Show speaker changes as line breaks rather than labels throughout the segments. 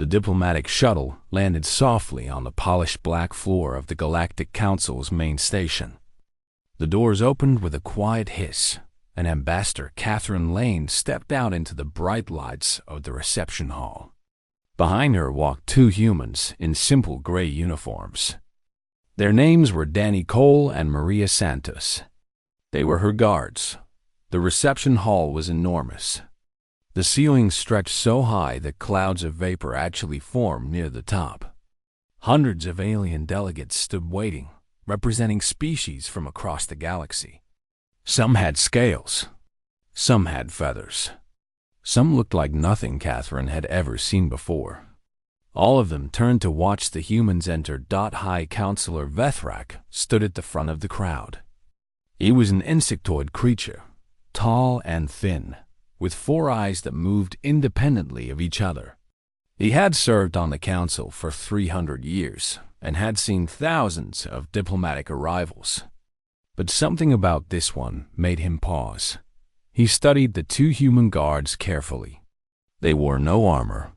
The diplomatic shuttle landed softly on the polished black floor of the Galactic Council's main station. The doors opened with a quiet hiss, and Ambassador Catherine Lane stepped out into the bright lights of the reception hall. Behind her walked two humans in simple gray uniforms. Their names were Danny Cole and Maria Santos. They were her guards. The reception hall was enormous. The ceiling stretched so high that clouds of vapor actually formed near the top. Hundreds of alien delegates stood waiting, representing species from across the galaxy. Some had scales. Some had feathers. Some looked like nothing Catherine had ever seen before. All of them turned to watch the humans enter. High Counselor Vethrak stood at the front of the crowd. He was an insectoid creature, tall and thin, with 4 eyes that moved independently of each other. He had served on the council for 300 years and had seen thousands of diplomatic arrivals. But something about this one made him pause. He studied the two human guards carefully. They wore no armor.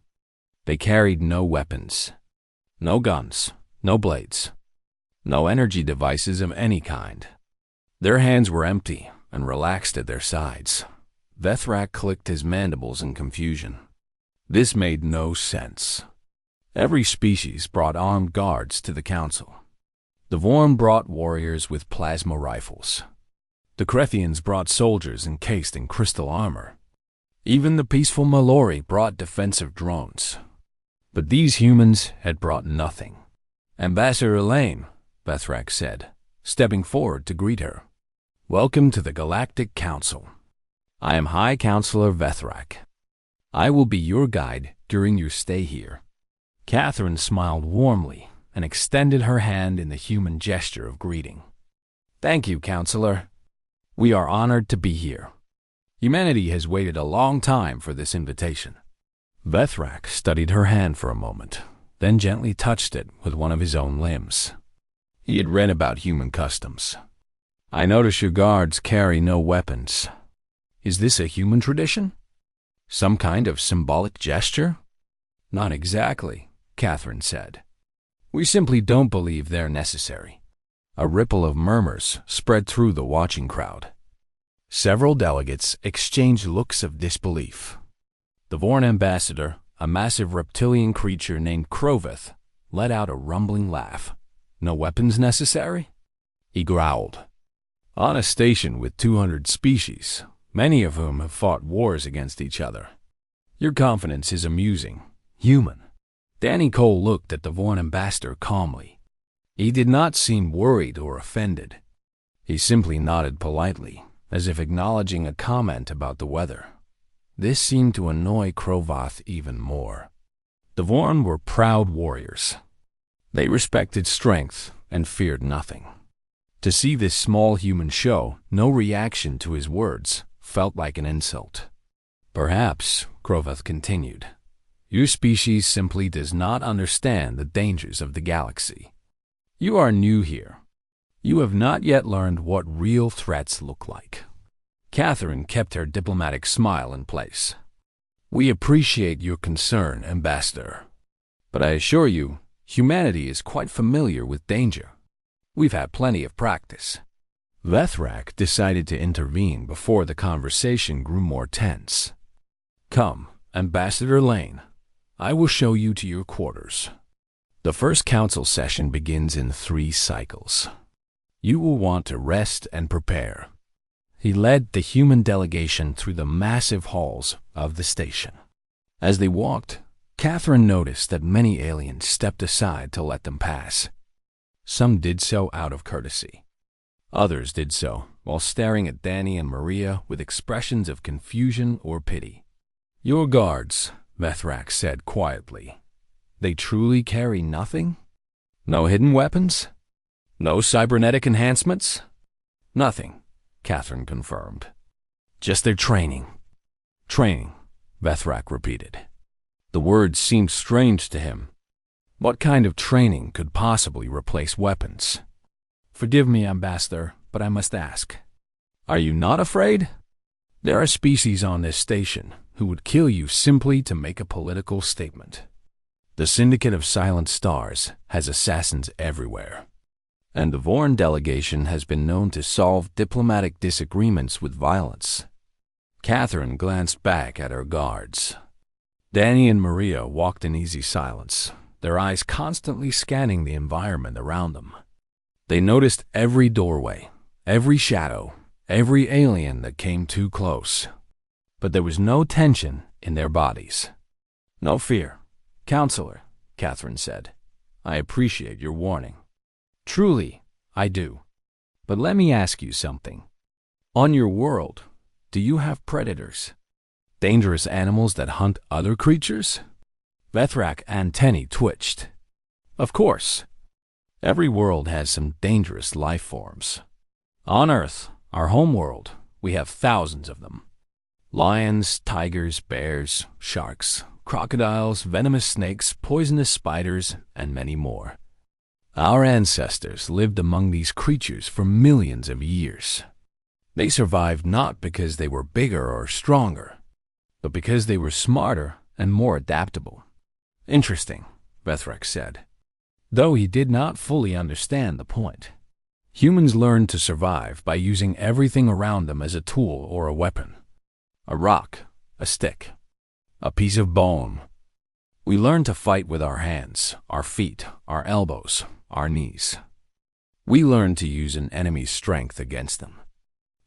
They carried no weapons, no guns, no blades, no energy devices of any kind. Their hands were empty and relaxed at their sides. Vethrak clicked his mandibles in confusion. This made no sense. Every species brought armed guards to the council. The Vorn brought warriors with plasma rifles. The Krethians brought soldiers encased in crystal armor. Even the peaceful Malori brought defensive drones. But these humans had brought nothing. "Ambassador Lane," Vethrak said, stepping forward to greet her. "Welcome to the Galactic Council. I am High Counselor Vethrak. I will be your guide during your stay here." Catherine smiled warmly and extended her hand in the human gesture of greeting. "Thank you, Counselor. We are honored to be here. Humanity has waited a long time for this invitation." Vethrak studied her hand for a moment, then gently touched it with one of his own limbs. He had read about human customs. "I notice your guards carry no weapons. Is this a human tradition? Some kind of symbolic gesture?" "Not exactly," Catherine said. "We simply don't believe they're necessary." A ripple of murmurs spread through the watching crowd. Several delegates exchanged looks of disbelief. The Vorn ambassador, a massive reptilian creature named Kroveth, let out a rumbling laugh. "No weapons necessary?" He growled. "On a station with 200 species, many of whom have fought wars against each other. Your confidence is amusing, human." Danny Cole looked at the Vorn ambassador calmly. He did not seem worried or offended. He simply nodded politely, as if acknowledging a comment about the weather. This seemed to annoy Kroveth even more. The Vorn were proud warriors. They respected strength and feared nothing. To see this small human show no reaction to his words felt like an insult. "Perhaps," Kroveth continued, "your species simply does not understand the dangers of the galaxy. You are new here. You have not yet learned what real threats look like." Catherine kept her diplomatic smile in place. "We appreciate your concern, Ambassador. But I assure you, humanity is quite familiar with danger. We've had plenty of practice." Vethrak decided to intervene before the conversation grew more tense. "Come, Ambassador Lane. I will show you to your quarters. The first council session begins in 3 cycles. You will want to rest and prepare." He led the human delegation through the massive halls of the station. As they walked, Catherine noticed that many aliens stepped aside to let them pass. Some did so out of courtesy. Others did so while staring at Danny and Maria with expressions of confusion or pity. "Your guards," Vethrak said quietly. "They truly carry nothing? No hidden weapons? No cybernetic enhancements?" "Nothing," Catherine confirmed. "Just their training." "Training," Vethrak repeated. The words seemed strange to him. What kind of training could possibly replace weapons? "Forgive me, Ambassador, but I must ask. Are you not afraid? There are species on this station who would kill you simply to make a political statement. The Syndicate of Silent Stars has assassins everywhere, and the Vorn delegation has been known to solve diplomatic disagreements with violence. Catherine glanced back at her guards. Danny and Maria walked in easy silence, their eyes constantly scanning the environment around them. They noticed every doorway, every shadow, every alien that came too close. But there was no tension in their bodies. "No fear, Counselor," Catherine said. "I appreciate your warning. Truly, I do. But let me ask you something. On your world, do you have predators? Dangerous animals that hunt other creatures?" Vethrak's antennae twitched. "Of course. Every world has some dangerous life forms. On Earth, our home world, we have thousands of them. Lions, tigers, bears, sharks, crocodiles, venomous snakes, poisonous spiders, and many more. Our ancestors lived among these creatures for millions of years. They survived not because they were bigger or stronger, but because they were smarter and more adaptable." "Interesting," Vethrak said, though he did not fully understand the point. Humans learned to survive by using everything around them as a tool or a weapon. A rock, a stick, a piece of bone. We learn to fight with our hands, our feet, our elbows, our knees. We learn to use an enemy's strength against them.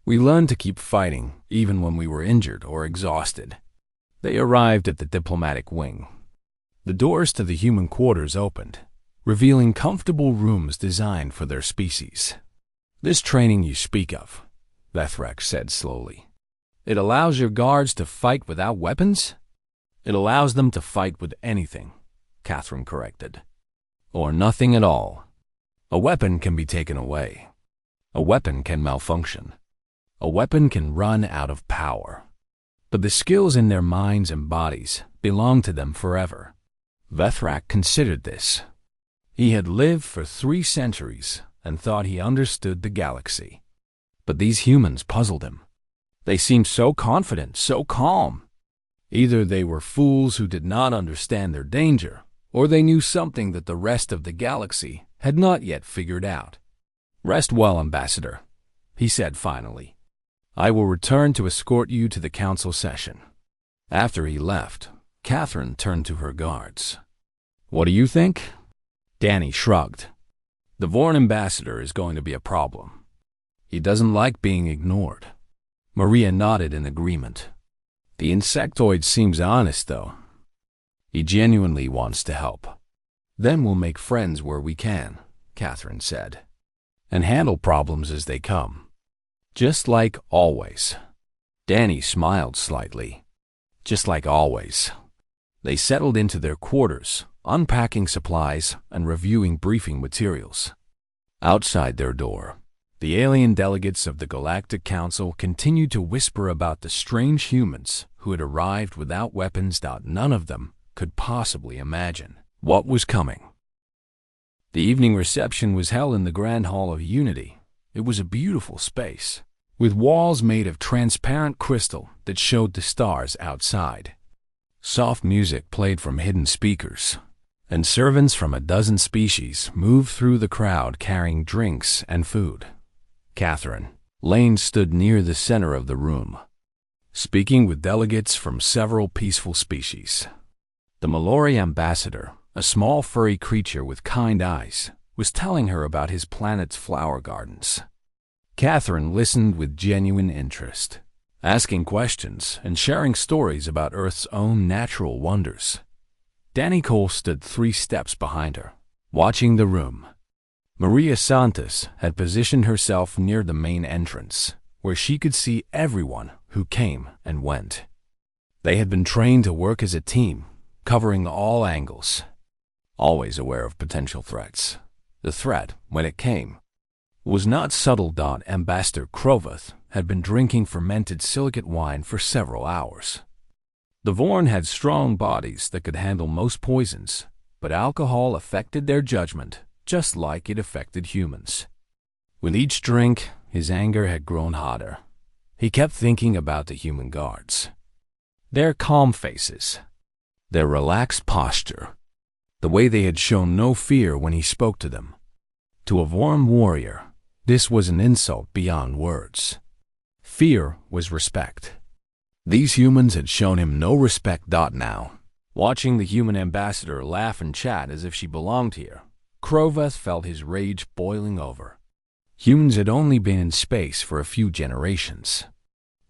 We learned to keep fighting even when we were injured or exhausted. They arrived at the diplomatic wing. The doors to the human quarters opened, revealing comfortable rooms designed for their species. "This training you speak of," Vethrak said slowly, "it allows your guards to fight without weapons?" "It allows them to fight with anything," Catherine corrected. "Or nothing at all. A weapon can be taken away. A weapon can malfunction. A weapon can run out of power. But the skills in their minds and bodies belong to them forever." Vethrak considered this. He had lived for 3 centuries and thought he understood the galaxy. But these humans puzzled him. They seemed so confident, so calm. Either they were fools who did not understand their danger, or they knew something that the rest of the galaxy had not yet figured out. "Rest well, Ambassador," he said finally. "I will return to escort you to the council session." After he left, Catherine turned to her guards. "What do you think?" Danny shrugged. "The Vorn ambassador is going to be a problem. He doesn't like being ignored." Maria nodded in agreement. "The insectoid seems honest, though. He genuinely wants to help." "Then we'll make friends where we can," Catherine said, "and handle problems as they come. Just like always." Danny smiled slightly. Just like always. They settled into their quarters, unpacking supplies and reviewing briefing materials. Outside their door, the alien delegates of the Galactic Council continued to whisper about the strange humans who had arrived without weapons that none of them could possibly imagine what was coming. The evening reception was held in the Grand Hall of Unity. It was a beautiful space, with walls made of transparent crystal that showed the stars outside. Soft music played from hidden speakers, and servants from a dozen species moved through the crowd carrying drinks and food. Catherine Lane stood near the center of the room, speaking with delegates from several peaceful species. The Mallory ambassador, a small furry creature with kind eyes, was telling her about his planet's flower gardens. Catherine listened with genuine interest, asking questions and sharing stories about Earth's own natural wonders. Danny Cole stood 3 steps behind her, watching the room. Maria Santos had positioned herself near the main entrance, where she could see everyone who came and went. They had been trained to work as a team, covering all angles, always aware of potential threats. The threat, when it came, was not subtle. Ambassador Krovath had been drinking fermented silicate wine for several hours. The Vorn had strong bodies that could handle most poisons, but alcohol affected their judgment just like it affected humans. With each drink, his anger had grown hotter. He kept thinking about the human guards. Their calm faces, their relaxed posture, the way they had shown no fear when he spoke to them. To a Vorn warrior, this was an insult beyond words. Fear was respect. These humans had shown him no respect. Now, watching the human ambassador laugh and chat as if she belonged here, Kroveth felt his rage boiling over. Humans had only been in space for a few generations.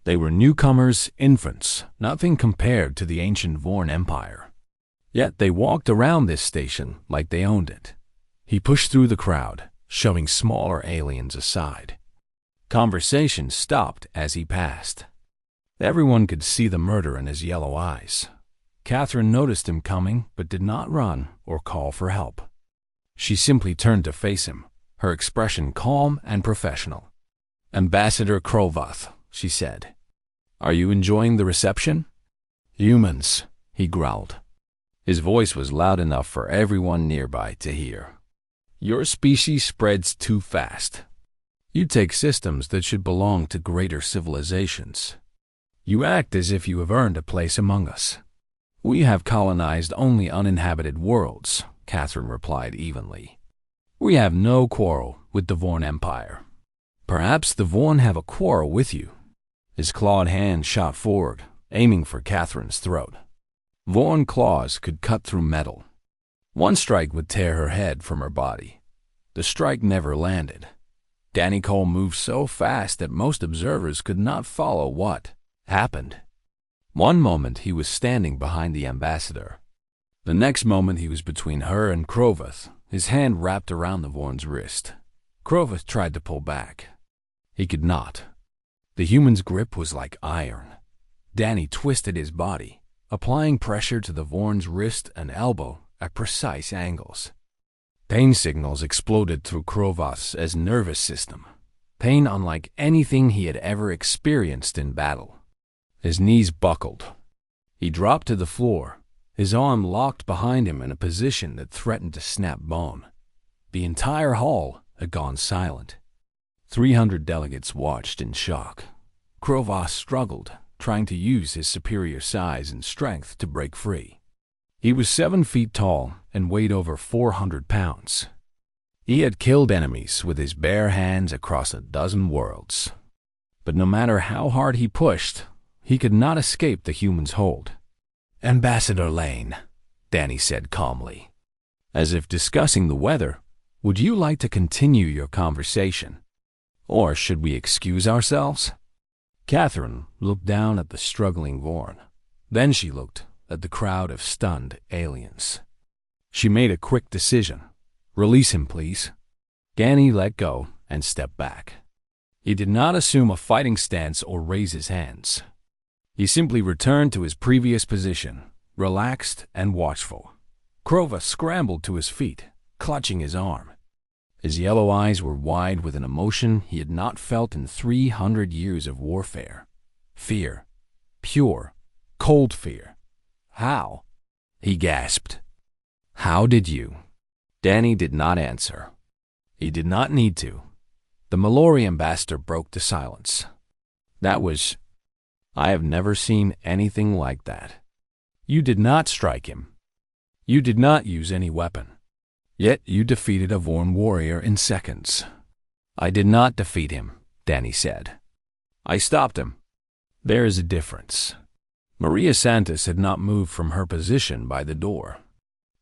They were newcomers, infants, nothing compared to the ancient Vorn Empire. Yet they walked around this station like they owned it. He pushed through the crowd, shoving smaller aliens aside. Conversation stopped as he passed. Everyone could see the murder in his yellow eyes. Catherine noticed him coming, but did not run or call for help. She simply turned to face him, her expression calm and professional. "Ambassador Kroveth," she said, "are you enjoying the reception?" "Humans," he growled. His voice was loud enough for everyone nearby to hear. "Your species spreads too fast. You take systems that should belong to greater civilizations. You act as if you have earned a place among us." "We have colonized only uninhabited worlds," Catherine replied evenly. "We have no quarrel with the Vorn Empire. Perhaps the Vorn have a quarrel with you." His clawed hand shot forward, aiming for Catherine's throat. Vorn claws could cut through metal. One strike would tear her head from her body. The strike never landed. Danny Cole moved so fast that most observers could not follow what happened. One moment he was standing behind the ambassador. The next moment he was between her and Kroveth, his hand wrapped around the Vorn's wrist. Kroveth tried to pull back. He could not. The human's grip was like iron. Danny twisted his body, applying pressure to the Vorn's wrist and elbow at precise angles. Pain signals exploded through Kroveth's nervous system, pain unlike anything he had ever experienced in battle. His knees buckled. He dropped to the floor, his arm locked behind him in a position that threatened to snap bone. The entire hall had gone silent. 300 delegates watched in shock. Kroveth struggled, trying to use his superior size and strength to break free. He was 7 feet tall and weighed over 400 pounds. He had killed enemies with his bare hands across a dozen worlds. But no matter how hard he pushed, he could not escape the human's hold. "Ambassador Lane," Danny said calmly, as if discussing the weather, "would you like to continue your conversation? Or should we excuse ourselves?" Catherine looked down at the struggling Vorn. Then she looked at the crowd of stunned aliens. She made a quick decision. "Release him, please." Danny let go and stepped back. He did not assume a fighting stance or raise his hands. He simply returned to his previous position, relaxed and watchful. Kroveth scrambled to his feet, clutching his arm. His yellow eyes were wide with an emotion he had not felt in 300 years of warfare. Fear. Pure, cold fear. "How?" he gasped. "How did you?" Danny did not answer. He did not need to. The Mallory ambassador broke the silence. "That was... I have never seen anything like that. You did not strike him. You did not use any weapon. Yet you defeated a Vorn warrior in seconds." "I did not defeat him," Danny said. "I stopped him." There is a difference. Maria Santos had not moved from her position by the door.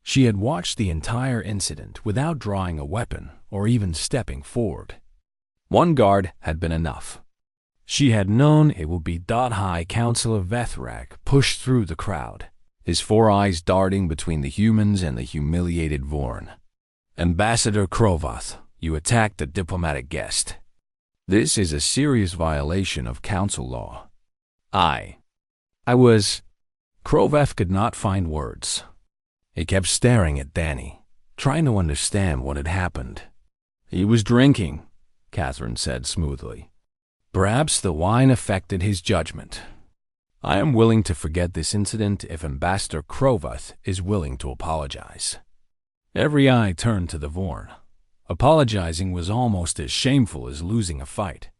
She had watched the entire incident without drawing a weapon or even stepping forward. One guard had been enough. She had known it would be High Councilor Vethrak pushed through the crowd, his 4 eyes darting between the humans and the humiliated Vorn. "Ambassador Kroveth, you attacked a diplomatic guest. This is a serious violation of council law." I was... Kroveth could not find words. He kept staring at Danny, trying to understand what had happened. "He was drinking," Catherine said smoothly. "Perhaps the wine affected his judgment. I am willing to forget this incident if Ambassador Kroveth is willing to apologize." Every eye turned to the Vorn. Apologizing was almost as shameful as losing a fight.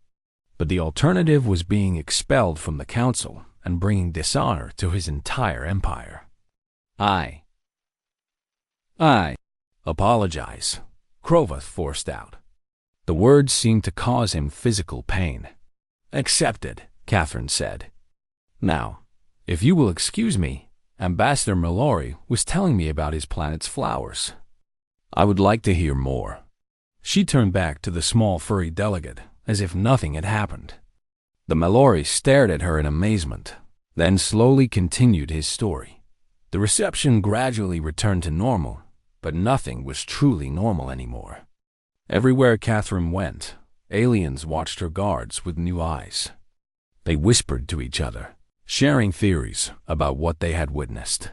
But the alternative was being expelled from the council and bringing dishonor to his entire empire. I apologize, Krovath forced out. The words seemed to cause him physical pain. Accepted, Catherine said. Now, if you will excuse me, Ambassador Mallory was telling me about his planet's flowers. I would like to hear more. She turned back to the small furry delegate as if nothing had happened. The Mallory stared at her in amazement, then slowly continued his story. The reception gradually returned to normal, but nothing was truly normal anymore. Everywhere Catherine went, aliens watched her guards with new eyes. They whispered to each other, sharing theories about what they had witnessed.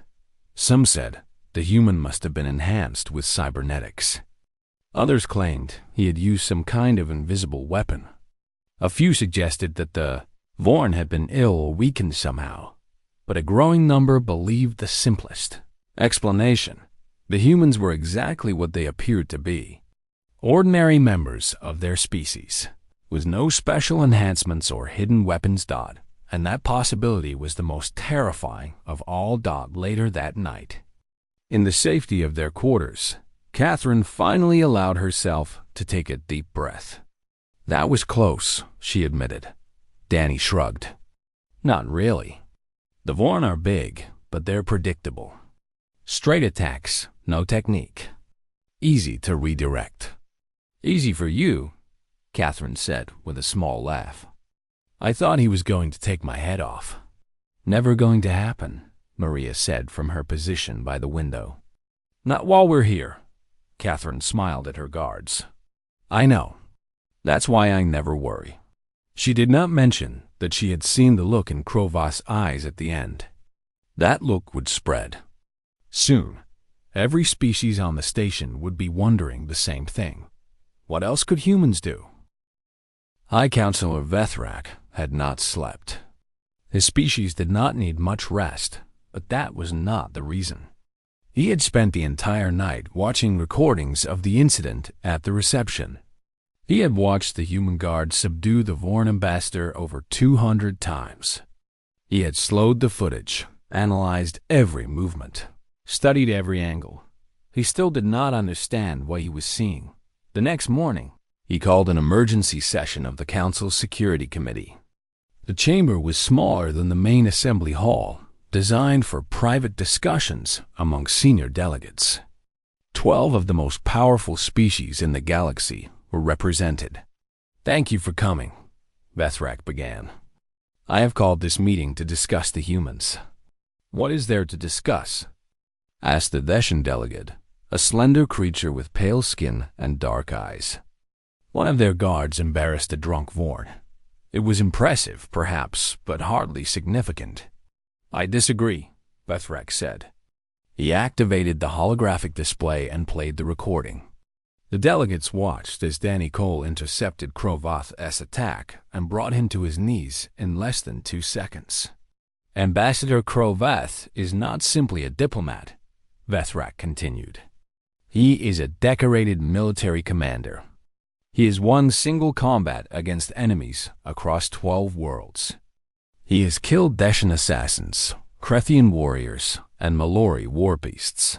Some said the human must have been enhanced with cybernetics. Others claimed he had used some kind of invisible weapon. A few suggested that the Vorn had been ill or weakened somehow, but a growing number believed the simplest explanation. The humans were exactly what they appeared to be, ordinary members of their species, with no special enhancements or hidden weapons. And that possibility was the most terrifying of all. Later that night, in the safety of their quarters, Catherine finally allowed herself to take a deep breath. That was close, she admitted. Danny shrugged. Not really. The Vorn are big, but they're predictable. Straight attacks, no technique. Easy to redirect. Easy for you, Catherine said with a small laugh. I thought he was going to take my head off. Never going to happen, Maria said from her position by the window. Not while we're here, Catherine smiled at her guards. I know. That's why I never worry. She did not mention that she had seen the look in Krovath's eyes at the end. That look would spread. Soon, every species on the station would be wondering the same thing. What else could humans do? High Counselor Vethrak had not slept. His species did not need much rest, but that was not the reason. He had spent the entire night watching recordings of the incident at the reception. He had watched the human guard subdue the Vorn ambassador over 200 times. He had slowed the footage, analyzed every movement, studied every angle. He still did not understand what he was seeing. The next morning, he called an emergency session of the Council's Security Committee. The chamber was smaller than the main assembly hall, designed for private discussions among senior delegates. 12 of the most powerful species in the galaxy were represented. Thank you for coming, Vethrak began. I have called this meeting to discuss the humans. What is there to discuss? Asked the Theshan delegate, a slender creature with pale skin and dark eyes. One of their guards embarrassed a drunk Vorn. It was impressive, perhaps, but hardly significant. I disagree, Vethrak said. He activated the holographic display and played the recording. The delegates watched as Danny Cole intercepted Krovath's attack and brought him to his knees in less than 2 seconds. Ambassador Krovath is not simply a diplomat, Vethrak continued. He is a decorated military commander. He has won single combat against enemies across 12 worlds. He has killed Theshan assassins, Krethian warriors, and Mallory war beasts.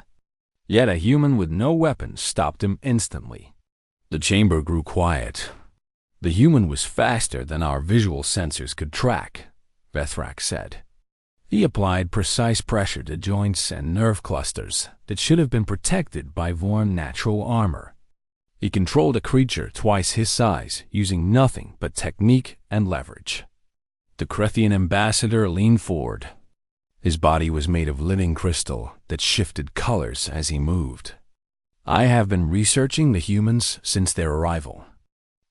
Yet a human with no weapons stopped him instantly. The chamber grew quiet. The human was faster than our visual sensors could track, Vethrak said. He applied precise pressure to joints and nerve clusters that should have been protected by Vorn natural armor. He controlled a creature twice his size using nothing but technique and leverage. The Krethian ambassador leaned forward. His body was made of living crystal that shifted colors as he moved. I have been researching the humans since their arrival.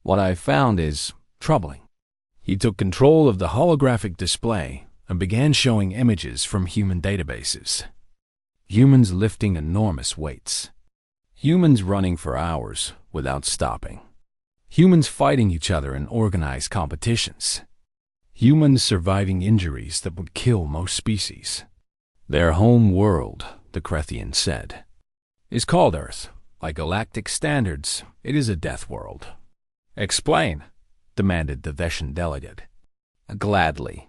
What I found is troubling. He took control of the holographic display and began showing images from human databases. Humans lifting enormous weights. Humans running for hours without stopping. Humans fighting each other in organized competitions. Humans surviving injuries that would kill most species. Their home world, the Krethian said, is called Earth. By galactic standards, it is a death world. Explain, demanded the Theshan delegate. Gladly.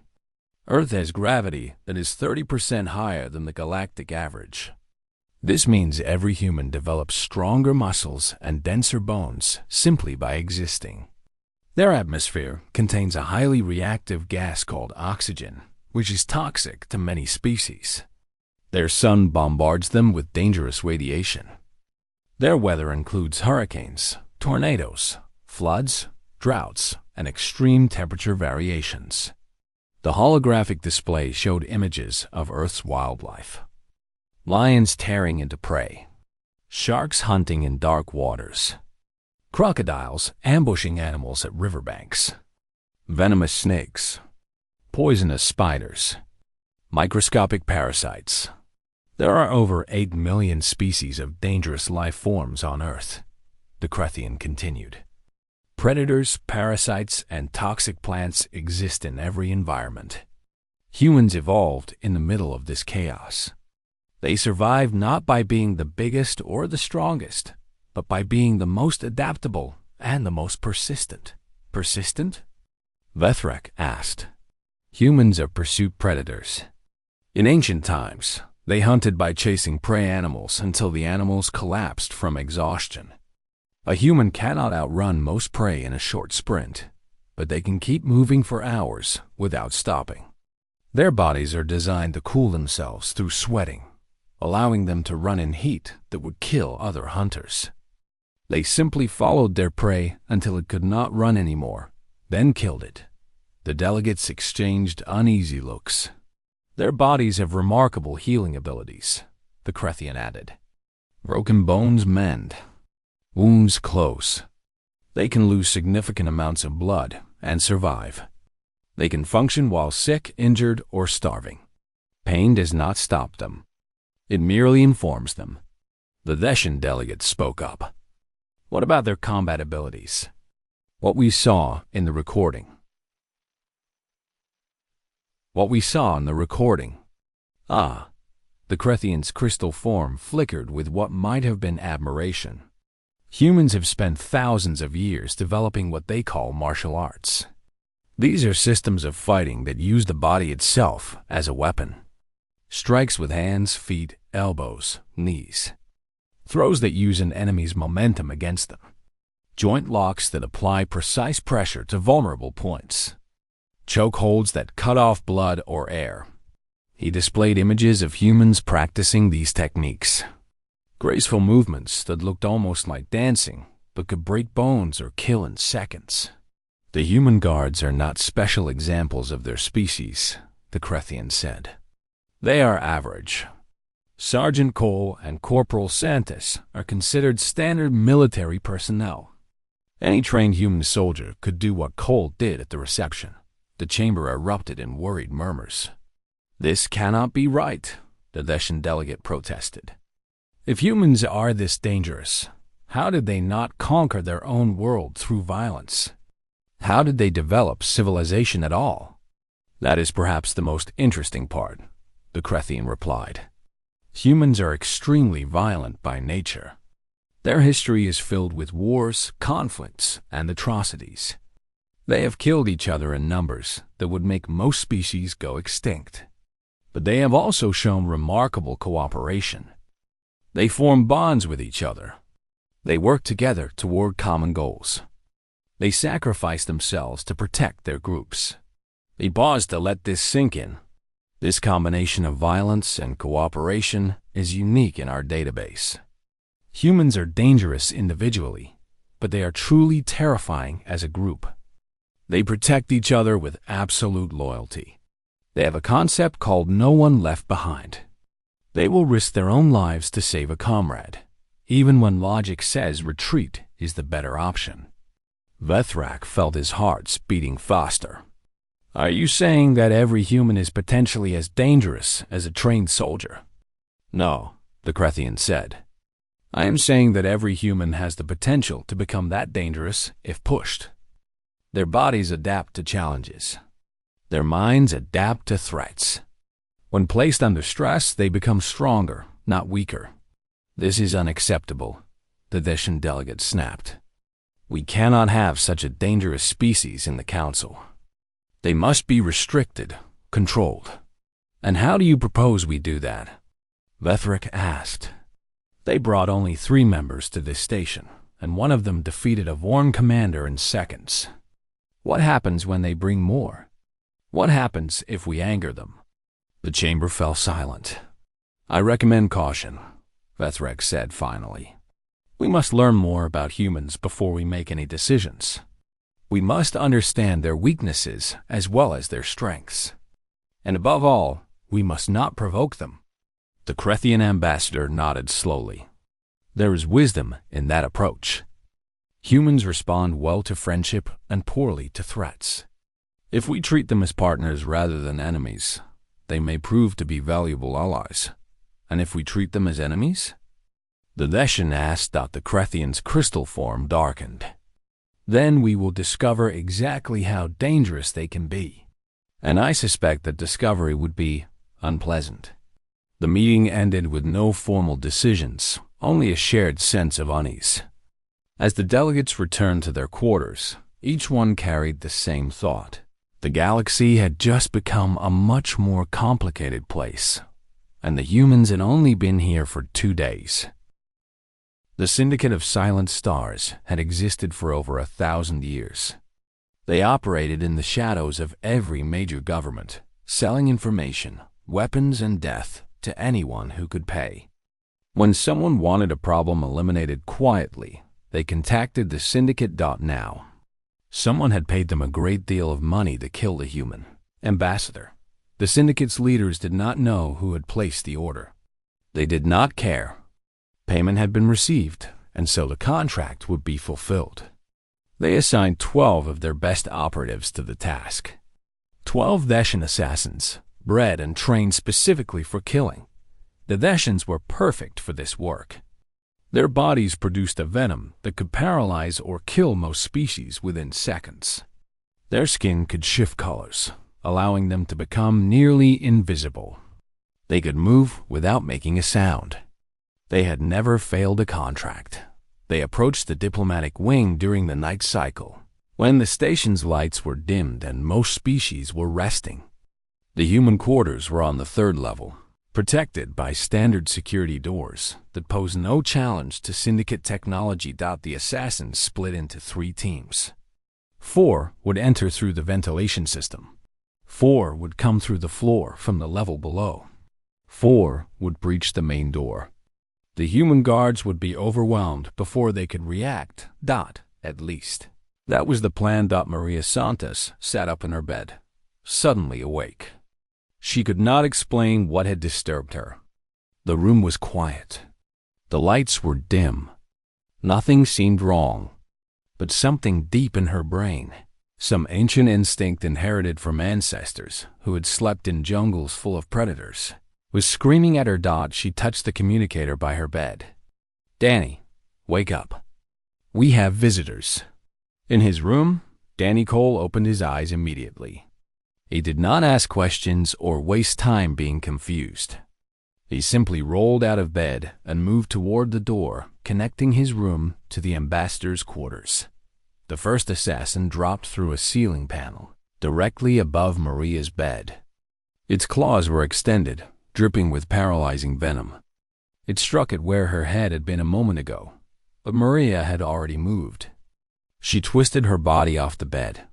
Earth has gravity that is 30% higher than the galactic average. This means every human develops stronger muscles and denser bones simply by existing. Their atmosphere contains a highly reactive gas called oxygen, which is toxic to many species. Their sun bombards them with dangerous radiation. Their weather includes hurricanes, tornadoes, floods, droughts, and extreme temperature variations. The holographic display showed images of Earth's wildlife. Lions tearing into prey, sharks hunting in dark waters, crocodiles ambushing animals at riverbanks, venomous snakes, poisonous spiders, microscopic parasites. There are over 8 million species of dangerous life forms on Earth, the Crethian continued. Predators, parasites, and toxic plants exist in every environment. Humans evolved in the middle of this chaos. They survive not by being the biggest or the strongest, but by being the most adaptable and the most persistent. Persistent? Vethrek asked. Humans are pursuit predators. In ancient times, they hunted by chasing prey animals until the animals collapsed from exhaustion. A human cannot outrun most prey in a short sprint, but they can keep moving for hours without stopping. Their bodies are designed to cool themselves through sweating, allowing them to run in heat that would kill other hunters. They simply followed their prey until it could not run anymore, then killed it. The delegates exchanged uneasy looks. Their bodies have remarkable healing abilities, the Crethian added. Broken bones mend, wounds close. They can lose significant amounts of blood and survive. They can function while sick, injured, or starving. Pain does not stop them. It merely informs them. The Theshan delegate spoke up. What about their combat abilities? What we saw in the recording. Ah, the Crethian's crystal form flickered with what might have been admiration. Humans have spent thousands of years developing what they call martial arts. These are systems of fighting that use the body itself as a weapon. Strikes with hands, feet, elbows, knees. Throws that use an enemy's momentum against them. Joint locks that apply precise pressure to vulnerable points. Chokeholds that cut off blood or air. He displayed images of humans practicing these techniques. Graceful movements that looked almost like dancing, but could break bones or kill in seconds. The human guards are not special examples of their species, the Crethian said. They are average. Sergeant Cole and Corporal Santis are considered standard military personnel. Any trained human soldier could do what Cole did at the reception. The chamber erupted in worried murmurs. This cannot be right, the Theshan delegate protested. If humans are this dangerous, how did they not conquer their own world through violence? How did they develop civilization at all? That is perhaps the most interesting part, the Crethian replied. Humans are extremely violent by nature. Their history is filled with wars, conflicts, and atrocities. They have killed each other in numbers that would make most species go extinct. But they have also shown remarkable cooperation. They form bonds with each other. They work together toward common goals. They sacrifice themselves to protect their groups. They pause to let this sink in. This combination of violence and cooperation is unique in our database. Humans are dangerous individually, but they are truly terrifying as a group. They protect each other with absolute loyalty. They have a concept called no one left behind. They will risk their own lives to save a comrade, even when logic says retreat is the better option. Vethrek felt his heart beating faster. Are you saying that every human is potentially as dangerous as a trained soldier? No, the Crethian said. I am saying that every human has the potential to become that dangerous if pushed. Their bodies adapt to challenges. Their minds adapt to threats. When placed under stress, they become stronger, not weaker. This is unacceptable, the Theshan delegate snapped. We cannot have such a dangerous species in the Council. They must be restricted, controlled. And how do you propose we do that? Vethrek asked. They brought only 3 members to this station, and one of them defeated a Vorn commander in seconds. What happens when they bring more? What happens if we anger them? The chamber fell silent. I recommend caution, Vethrek said finally. We must learn more about humans before we make any decisions. We must understand their weaknesses as well as their strengths. And above all, we must not provoke them. The Krethian ambassador nodded slowly. There is wisdom in that approach. Humans respond well to friendship and poorly to threats. If we treat them as partners rather than enemies, they may prove to be valuable allies. And if we treat them as enemies? The Deshan asked. The Krethian's crystal form darkened. Then we will discover exactly how dangerous they can be. And I suspect that discovery would be unpleasant. The meeting ended with no formal decisions, only a shared sense of unease. As the delegates returned to their quarters, each one carried the same thought. The galaxy had just become a much more complicated place, and the humans had only been here for 2 days. The Syndicate of Silent Stars had existed for over 1,000 years. They operated in the shadows of every major government, selling information, weapons, and death to anyone who could pay. When someone wanted a problem eliminated quietly, they contacted the Syndicate. Now, someone had paid them a great deal of money to kill the human ambassador. The Syndicate's leaders did not know who had placed the order. They did not care. Payment had been received, and so the contract would be fulfilled. They assigned 12 of their best operatives to the task. 12 Deshan assassins, bred and trained specifically for killing. The Deshans were perfect for this work. Their bodies produced a venom that could paralyze or kill most species within seconds. Their skin could shift colors, allowing them to become nearly invisible. They could move without making a sound. They had never failed a contract. They approached the diplomatic wing during the night cycle, when the station's lights were dimmed and most species were resting. The human quarters were on the 3rd level, protected by standard security doors that posed no challenge to Syndicate technology. The assassins split into 3 teams. 4 would enter through the ventilation system. 4 would come through the floor from the level below. 4 would breach the main door. The human guards would be overwhelmed before they could react. At least. That was the plan. Maria Santos sat up in her bed, suddenly awake. She could not explain what had disturbed her. The room was quiet. The lights were dim. Nothing seemed wrong. But something deep in her brain, some ancient instinct inherited from ancestors who had slept in jungles full of predators, was screaming at her. She touched the communicator by her bed. Danny, wake up. We have visitors. In his room, Danny Cole opened his eyes immediately. He did not ask questions or waste time being confused. He simply rolled out of bed and moved toward the door connecting his room to the ambassador's quarters. The first assassin dropped through a ceiling panel directly above Maria's bed. Its claws were extended, dripping with paralyzing venom. It struck at where her head had been a moment ago, but Maria had already moved. She twisted her body off the bed,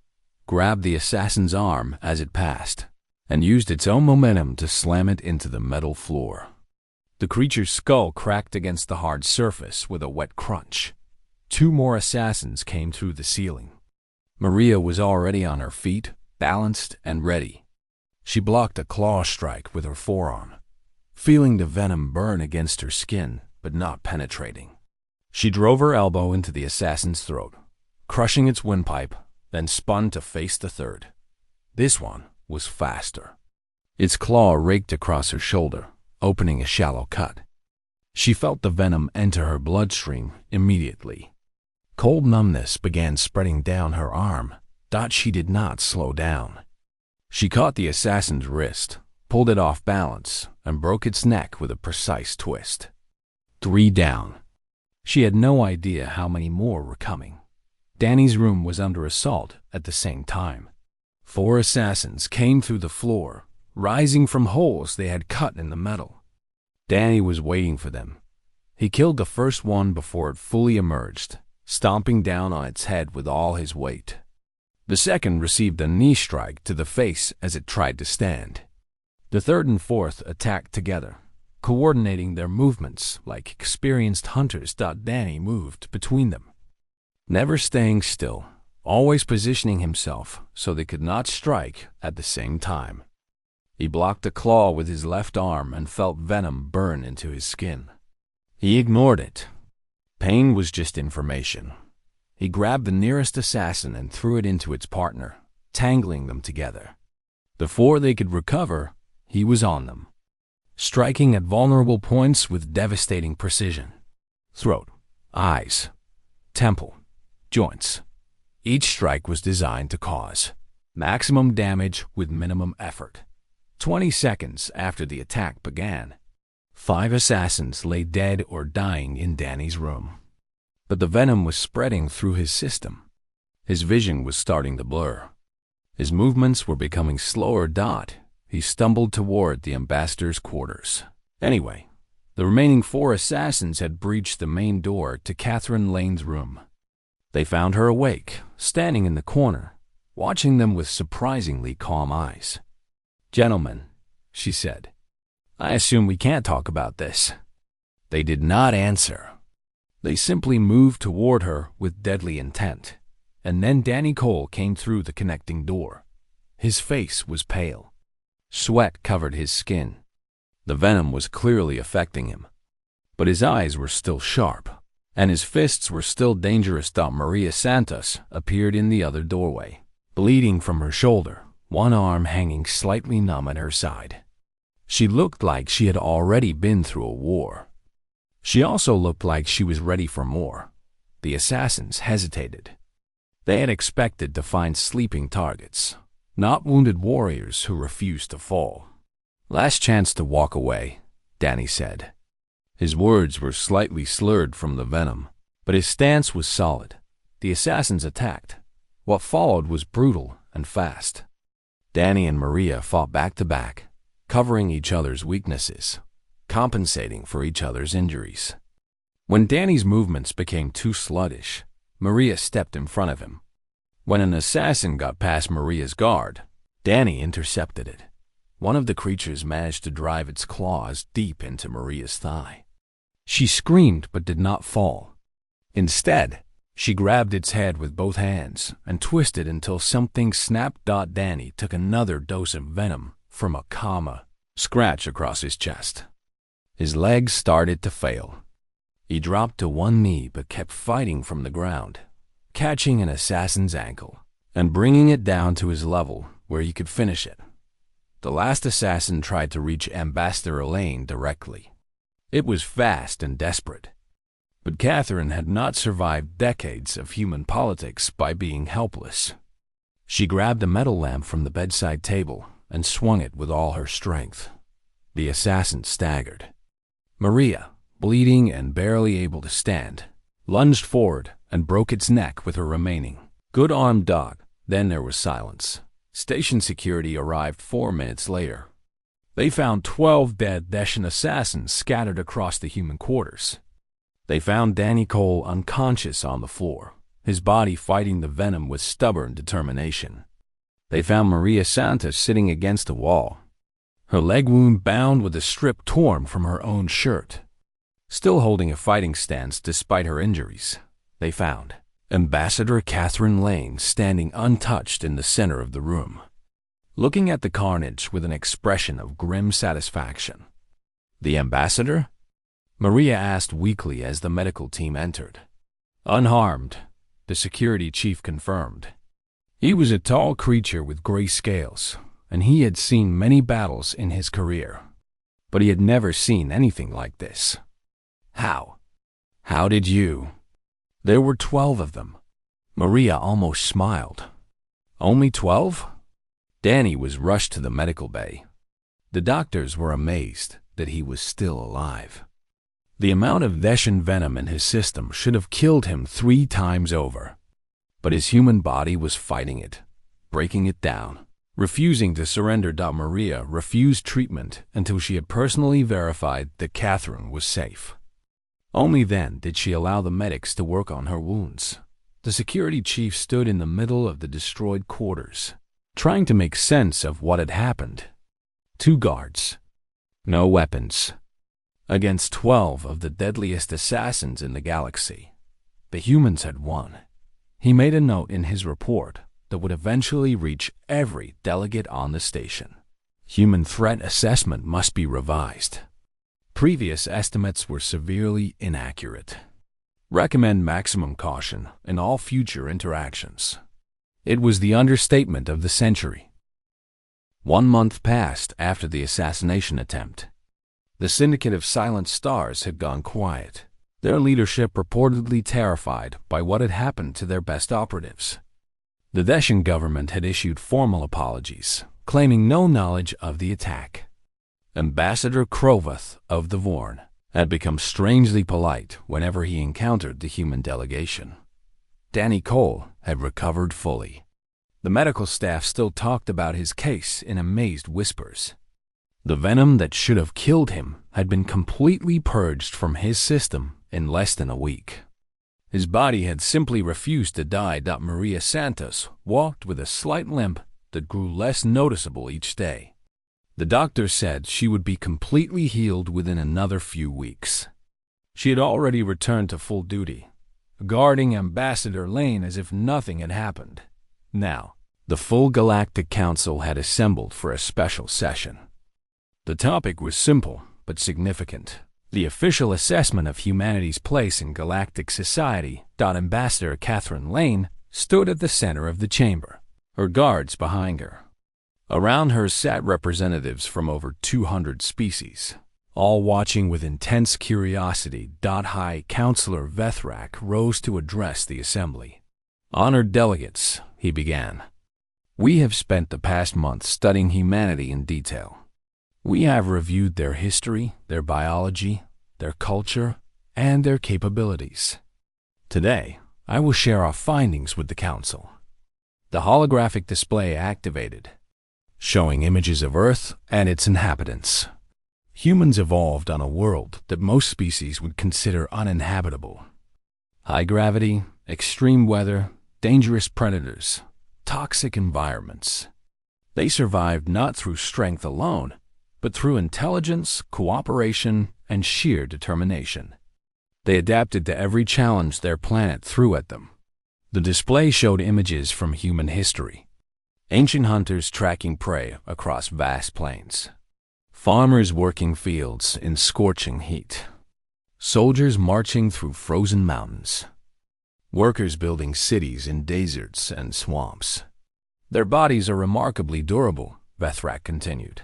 grabbed the assassin's arm as it passed, and used its own momentum to slam it into the metal floor. The creature's skull cracked against the hard surface with a wet crunch. 2 more assassins came through the ceiling. Maria was already on her feet, balanced and ready. She blocked a claw strike with her forearm, feeling the venom burn against her skin, but not penetrating. She drove her elbow into the assassin's throat, crushing its windpipe, then spun to face the third. This one was faster. Its claw raked across her shoulder, opening a shallow cut. She felt the venom enter her bloodstream immediately. Cold numbness began spreading down her arm. She did not slow down. She caught the assassin's wrist, pulled it off balance, and broke its neck with a precise twist. 3 down. She had no idea how many more were coming. Danny's room was under assault at the same time. 4 assassins came through the floor, rising from holes they had cut in the metal. Danny was waiting for them. He killed the first one before it fully emerged, stomping down on its head with all his weight. The second received a knee strike to the face as it tried to stand. The third and fourth attacked together, coordinating their movements like experienced hunters. Danny moved between them, never staying still, always positioning himself so they could not strike at the same time. He blocked a claw with his left arm and felt venom burn into his skin. He ignored it. Pain was just information. He grabbed the nearest assassin and threw it into its partner, tangling them together. Before they could recover, he was on them, striking at vulnerable points with devastating precision. Throat, eyes, temple, joints. Each strike was designed to cause maximum damage with minimum effort. 20 seconds after the attack began, 5 assassins lay dead or dying in Danny's room. But the venom was spreading through his system. His vision was starting to blur. His movements were becoming slower. He stumbled toward the ambassador's quarters. Anyway, the remaining 4 assassins had breached the main door to Catherine Lane's room. They found her awake, standing in the corner, watching them with surprisingly calm eyes. "Gentlemen," she said, "I assume we can't talk about this." They did not answer. They simply moved toward her with deadly intent. And then Danny Cole came through the connecting door. His face was pale. Sweat covered his skin. The venom was clearly affecting him. But his eyes were still sharp, and his fists were still dangerous. Maria Santos appeared in the other doorway, bleeding from her shoulder, one arm hanging slightly numb at her side. She looked like she had already been through a war. She also looked like she was ready for more. The assassins hesitated. They had expected to find sleeping targets, not wounded warriors who refused to fall. "Last chance to walk away," Danny said. His words were slightly slurred from the venom, but his stance was solid. The assassins attacked. What followed was brutal and fast. Danny and Maria fought back to back, covering each other's weaknesses, compensating for each other's injuries. When Danny's movements became too sluggish, Maria stepped in front of him. When an assassin got past Maria's guard, Danny intercepted it. One of the creatures managed to drive its claws deep into Maria's thigh. She screamed but did not fall. Instead, she grabbed its head with both hands and twisted until something snapped. Danny took another dose of venom from a scratch across his chest. His legs started to fail. He dropped to one knee but kept fighting from the ground, catching an assassin's ankle and bringing it down to his level where he could finish it. The last assassin tried to reach Ambassador Elaine directly. It was fast and desperate. But Catherine had not survived decades of human politics by being helpless. She grabbed a metal lamp from the bedside table and swung it with all her strength. The assassin staggered. Maria, bleeding and barely able to stand, lunged forward and broke its neck with her remaining good armed dog. Then there was silence. Station security arrived 4 minutes later. They found 12 dead Russian assassins scattered across the human quarters. They found Danny Cole unconscious on the floor, his body fighting the venom with stubborn determination. They found Maria Santos sitting against a wall, her leg wound bound with a strip torn from her own shirt. Still holding a fighting stance despite her injuries, they found Ambassador Catherine Lane standing untouched in the center of the room, looking at the carnage with an expression of grim satisfaction. "The ambassador?" Maria asked weakly as the medical team entered. "Unharmed," the security chief confirmed. He was a tall creature with gray scales, and he had seen many battles in his career. But he had never seen anything like this. How did you?" There were 12 of them. Maria almost smiled. "Only 12? Danny was rushed to the medical bay. The doctors were amazed that he was still alive. The amount of Russian venom in his system should have killed him 3 times over. But his human body was fighting it, breaking it down, refusing to surrender. Maria refused treatment until she had personally verified that Catherine was safe. Only then did she allow the medics to work on her wounds. The security chief stood in the middle of the destroyed quarters, trying to make sense of what had happened. 2 guards. No weapons. Against 12 of the deadliest assassins in the galaxy. The humans had won. He made a note in his report that would eventually reach every delegate on the station. Human threat assessment must be revised. Previous estimates were severely inaccurate. Recommend maximum caution in all future interactions. It was the understatement of the century. 1 month passed after the assassination attempt. The syndicate of Silent Stars had gone quiet, their leadership reportedly terrified by what had happened to their best operatives. The Deshan government had issued formal apologies, claiming no knowledge of the attack. Ambassador Krovath of the Vorn had become strangely polite whenever he encountered the human delegation. Danny Cole had recovered fully. The medical staff still talked about his case in amazed whispers. The venom that should have killed him had been completely purged from his system in less than a week. His body had simply refused to die. Maria Santos walked with a slight limp that grew less noticeable each day. The doctor said she would be completely healed within another few weeks. She had already returned to full duty, guarding Ambassador Lane as if nothing had happened. Now, the full Galactic Council had assembled for a special session. The topic was simple but significant. The official assessment of humanity's place in galactic society. Ambassador Catherine Lane stood at the center of the chamber, her guards behind her. Around her sat representatives from over 200 species, all watching with intense curiosity. High Counselor Vethrak rose to address the assembly. Honored delegates, he began. We have spent the past month studying humanity in detail. We have reviewed their history, their biology, their culture, and their capabilities. Today, I will share our findings with the Council. The holographic display activated, showing images of Earth and its inhabitants. Humans evolved on a world that most species would consider uninhabitable. High gravity, extreme weather, dangerous predators, toxic environments. They survived not through strength alone, but through intelligence, cooperation, and sheer determination. They adapted to every challenge their planet threw at them. The display showed images from human history. Ancient hunters tracking prey across vast plains. Farmers working fields in scorching heat. Soldiers marching through frozen mountains. Workers building cities in deserts and swamps. Their bodies are remarkably durable, Vethrak continued.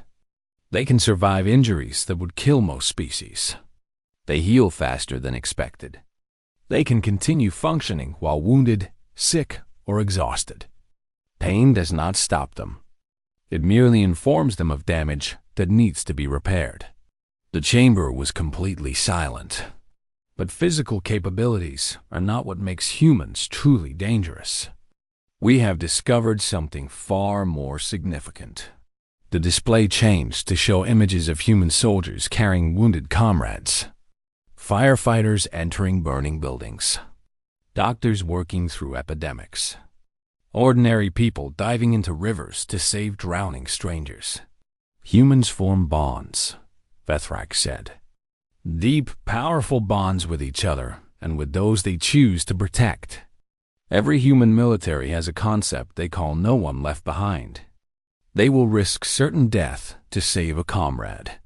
They can survive injuries that would kill most species. They heal faster than expected. They can continue functioning while wounded, sick, or exhausted. Pain does not stop them. It merely informs them of damage that needs to be repaired. The chamber was completely silent. But physical capabilities are not what makes humans truly dangerous. We have discovered something far more significant. The display changed to show images of human soldiers carrying wounded comrades. Firefighters entering burning buildings. Doctors working through epidemics. Ordinary people diving into rivers to save drowning strangers. Humans form bonds, Vethrak said. Deep, powerful bonds with each other and with those they choose to protect. Every human military has a concept they call no one left behind. They will risk certain death to save a comrade.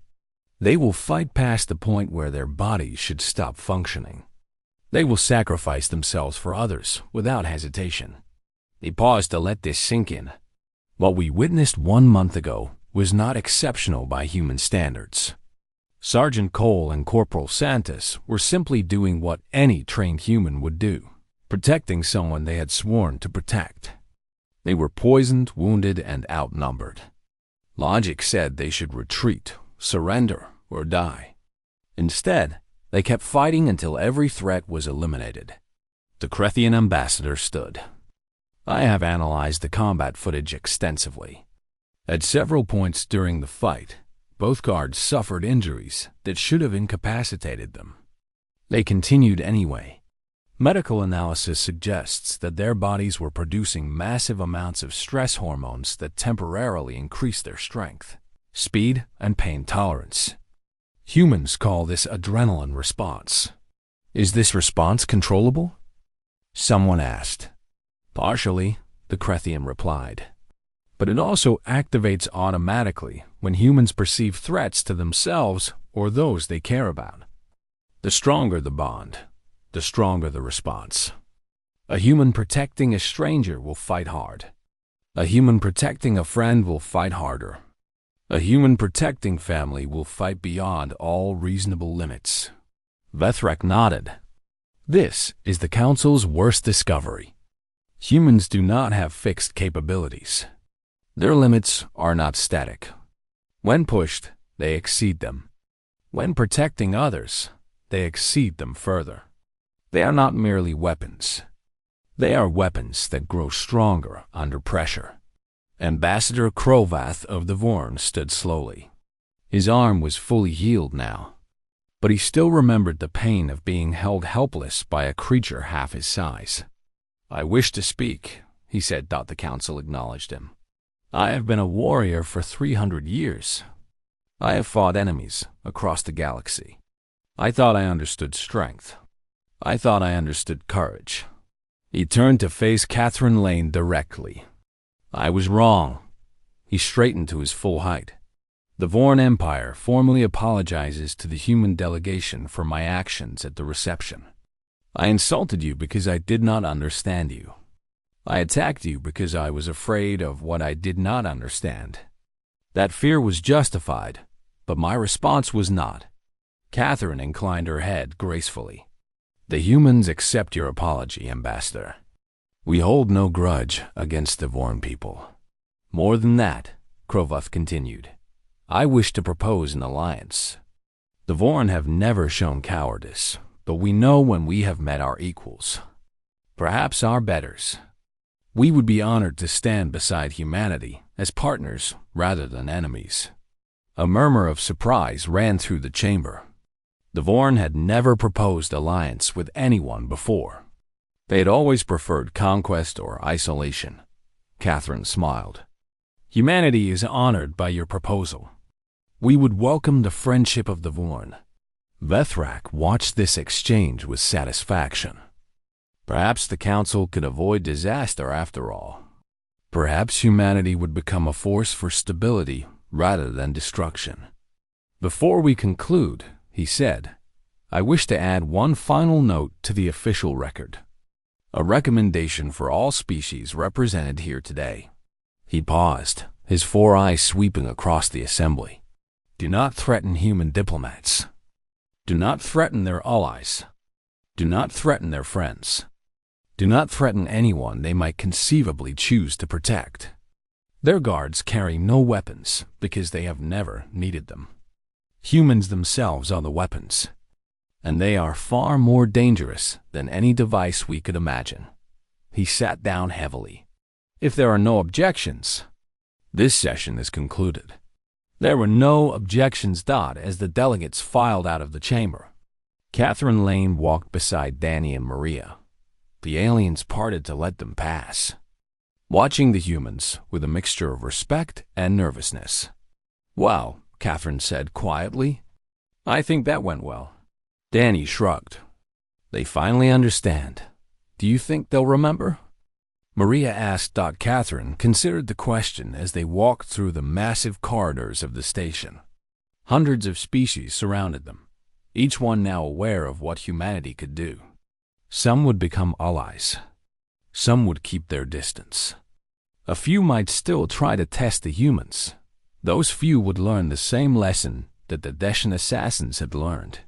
They will fight past the point where their bodies should stop functioning. They will sacrifice themselves for others without hesitation. He paused to let this sink in. What we witnessed 1 month ago was not exceptional by human standards. Sergeant Cole and Corporal Santos were simply doing what any trained human would do, protecting someone they had sworn to protect. They were poisoned, wounded, and outnumbered. Logic said they should retreat, surrender, or die. Instead, they kept fighting until every threat was eliminated. The Krethian ambassador stood. I have analyzed the combat footage extensively. At several points during the fight, both guards suffered injuries that should have incapacitated them. They continued anyway. Medical analysis suggests that their bodies were producing massive amounts of stress hormones that temporarily increased their strength, speed, and pain tolerance. Humans call this adrenaline response. Is this response controllable? Someone asked. Partially, the Krethian replied. But it also activates automatically when humans perceive threats to themselves or those they care about. The stronger the bond, the stronger the response. A human protecting a stranger will fight hard. A human protecting a friend will fight harder. A human protecting family will fight beyond all reasonable limits. Vethrak nodded. This is the Council's worst discovery. Humans do not have fixed capabilities. Their limits are not static. When pushed, they exceed them. When protecting others, they exceed them further. They are not merely weapons. They are weapons that grow stronger under pressure. Ambassador Krovath of the Vorn stood slowly. His arm was fully healed now, but he still remembered the pain of being held helpless by a creature half his size. I wish to speak, he said. The Council acknowledged him. I have been a warrior for 300 years. I have fought enemies across the galaxy. I thought I understood strength. I thought I understood courage. He turned to face Catherine Lane directly. I was wrong. He straightened to his full height. The Vorn Empire formally apologizes to the human delegation for my actions at the reception. I insulted you because I did not understand you. I attacked you because I was afraid of what I did not understand. That fear was justified, but my response was not. Catherine inclined her head gracefully. The humans accept your apology, Ambassador. We hold no grudge against the Vorn people. More than that, Krovath continued, I wish to propose an alliance. The Vorn have never shown cowardice, but we know when we have met our equals, perhaps our betters. We would be honored to stand beside humanity as partners rather than enemies. A murmur of surprise ran through the chamber. The Vorn had never proposed alliance with anyone before. They had always preferred conquest or isolation. Catherine smiled. Humanity is honored by your proposal. We would welcome the friendship of the Vorn. Vethrak watched this exchange with satisfaction. Perhaps the Council could avoid disaster after all. Perhaps humanity would become a force for stability rather than destruction. Before we conclude, he said, I wish to add one final note to the official record. A recommendation for all species represented here today. He paused, his four eyes sweeping across the assembly. Do not threaten human diplomats. Do not threaten their allies. Do not threaten their friends. Do not threaten anyone they might conceivably choose to protect. Their guards carry no weapons because they have never needed them. Humans themselves are the weapons, and they are far more dangerous than any device we could imagine. He sat down heavily. If there are no objections, this session is concluded. There were no objections, as the delegates filed out of the chamber. Catherine Lane walked beside Danny and Maria. The aliens parted to let them pass, watching the humans with a mixture of respect and nervousness. Well, Catherine said quietly, I think that went well. Danny shrugged. They finally understand. Do you think they'll remember? Maria asked. Catherine considered the question as they walked through the massive corridors of the station. Hundreds of species surrounded them, each one now aware of what humanity could do. Some would become allies. Some would keep their distance. A few might still try to test the humans. Those few would learn the same lesson that the Deshan assassins had learned.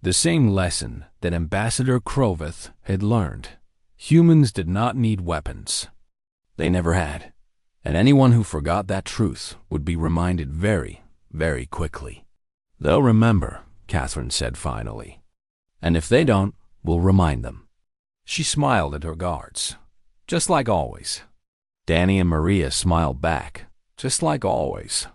The same lesson that Ambassador Krovath had learned. Humans did not need weapons. They never had. And anyone who forgot that truth would be reminded very, very quickly. They'll remember, Catherine said finally. And if they don't, we'll remind them. She smiled at her guards, just like always. Danny and Maria smiled back, just like always.